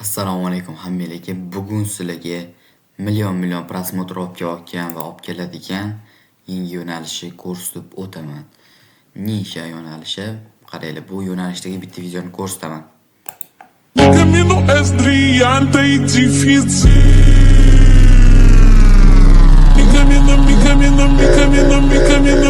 Assalomu alaykum hammalarga. Bugun sizlarga million prosmotr olib kelayotgan va olib keladigan yangi yo'nalishni ko'rsatib o'taman. Nisha yo'nalishi. Qaranglar, bu yo'nalishdagi bitta videoni ko'rsataman. Caminho es brillante y difícil. Mi camino, mi camino, mi camino, mi camino.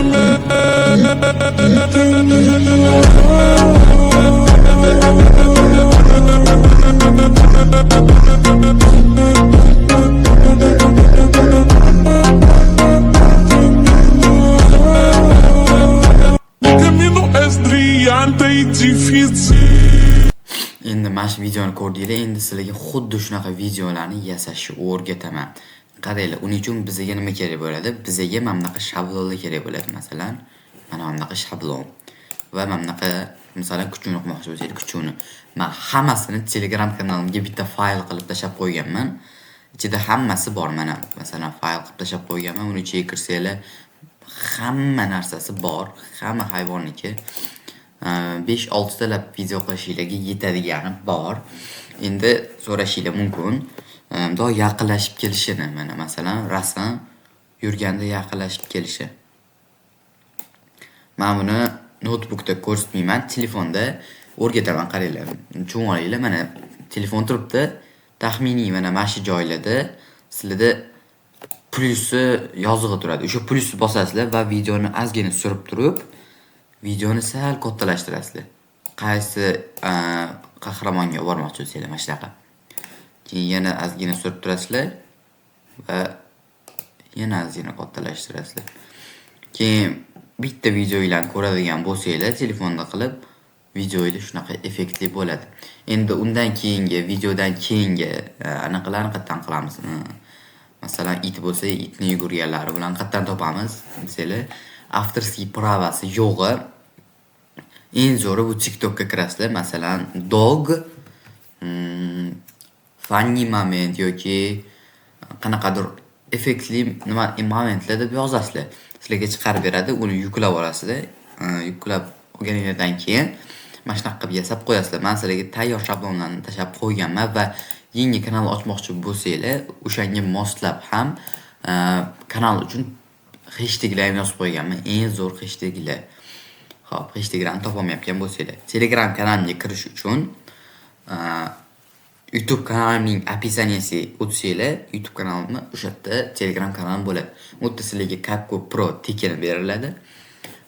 Mi camino es brillante y difícil. Endi mana shu videoni ko'rdinglar. Endi sizlarga xuddi shunaqa videolarni yasashni o'rgataman. Qaranglar, uning uchun bizga nima kerak bo'ladi? Bizga mana bunaqa shablonlar kerak bo'ladi. Masalan, mana bunaqa shablon va mana bunaqa masalan kuchuni qilmoqchi bo'lsangiz, kuchuni. Men hammasini Telegram kanalimga bitta fayl qilib tashab qo'yganman. Ichida hammasi bor. Mana masalan fayl qilib tashab qo'yganman. Uni ichiga kirsanglar hamma narsasi bor. Hamma hayvonniki 5-6 talab video qilishinglarga yetadigani bor. Endi so'rashinglar mumkin. Bundoq yaqinlashib kelishini, mana masalan rasm yurganda yaqinlashib kelishi. Men buni notebookda ko'rsatmayman, telefonda o'rgataman. Qaranglar, tushuninglar, mana telefon turibdi. Taxminiy mana shu joylarda sizlarda plyusi yozig'i turadi. O'sha plyusni bosasizlar va videoni ozgina surib turib, videoni sal kattalashtirasizlar. Qaysi qahramonga bormoqchi bo'lsanglar mana shunaqa. Keyin yana ozgina surib turasizlar va yana ozgina kattalashtirasizlar. Keyin bitta videolarni ko'radigan bo'lsanglar, telefonda qilib videolar shunaqa effektli bo'ladi. Endi undan keyingi videodan keyingi anaqalarni qayerdan qilamiz? Masalan, it bo'lsa, itni yugurganlari bilan qayerdan topamiz? Desanglar, avtorskiy pravasi yo'g'i. Eng zo'ri bu TikTokka kirasizlar. Masalan, dog funny moment yoki qanaqadir effektli nima momentlar deb yozasizlar. Sizlarga chiqarib beradi, uni yuklab olasizlar. Yuklab olganingizdan keyin mana shunaqa qilib yasab qo'yasizlar. Men sizlarga tayyor shablonlarni tashab qo'yganman va yangi kanal ochmoqchi bo'lsanglar, o'shanga moslab ham kanal uchun hashtaglarni yozib qo'yganman. Eng zo'r hashtaglar. Xo'p, hashtaglarni topolmayotgan bo'lsanglar, Telegram kanalimga kirish uchun YouTube kanalimning описаниеsi o'tsanglar, YouTube kanalimni o'sha yerda Telegram kanalim bo'ladi. U yerda sizlarga CapCut Pro tekin beriladi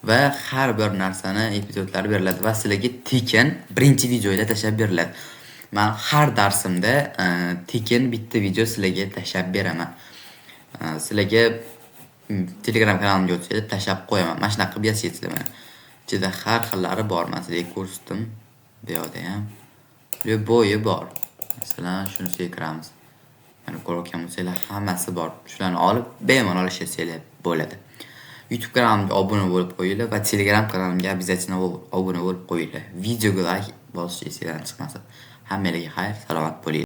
va har bir narsani epizodlari beriladi va sizlarga tekin birinchi videolar tashab beriladi. Men har darsimda tekin bitta video sizlarga tashab beraman. Sizlarga Telegram kanalimga o'tsanglar tashab qo'yaman. Mana shunaqa qilib yashaysizlar mana. Ichida har xillari bor. Men sizlarga ko'rsatdim. Bu yerda ham bo'yi bor. Masalan, shuni kiramiz. Mana ko'rayotgan bo'lsanglar, hammasi bor. Shularni olib bemalol ishlasanglar bo'ladi. YouTube kanalimga obuna bo'lib qo'yinglar va Telegram kanalimga обязательно obuna bo'lib qo'yinglar. Videoga like bosishingizdan chiqmasin. Hammalarga xayr, salomat bo'ling.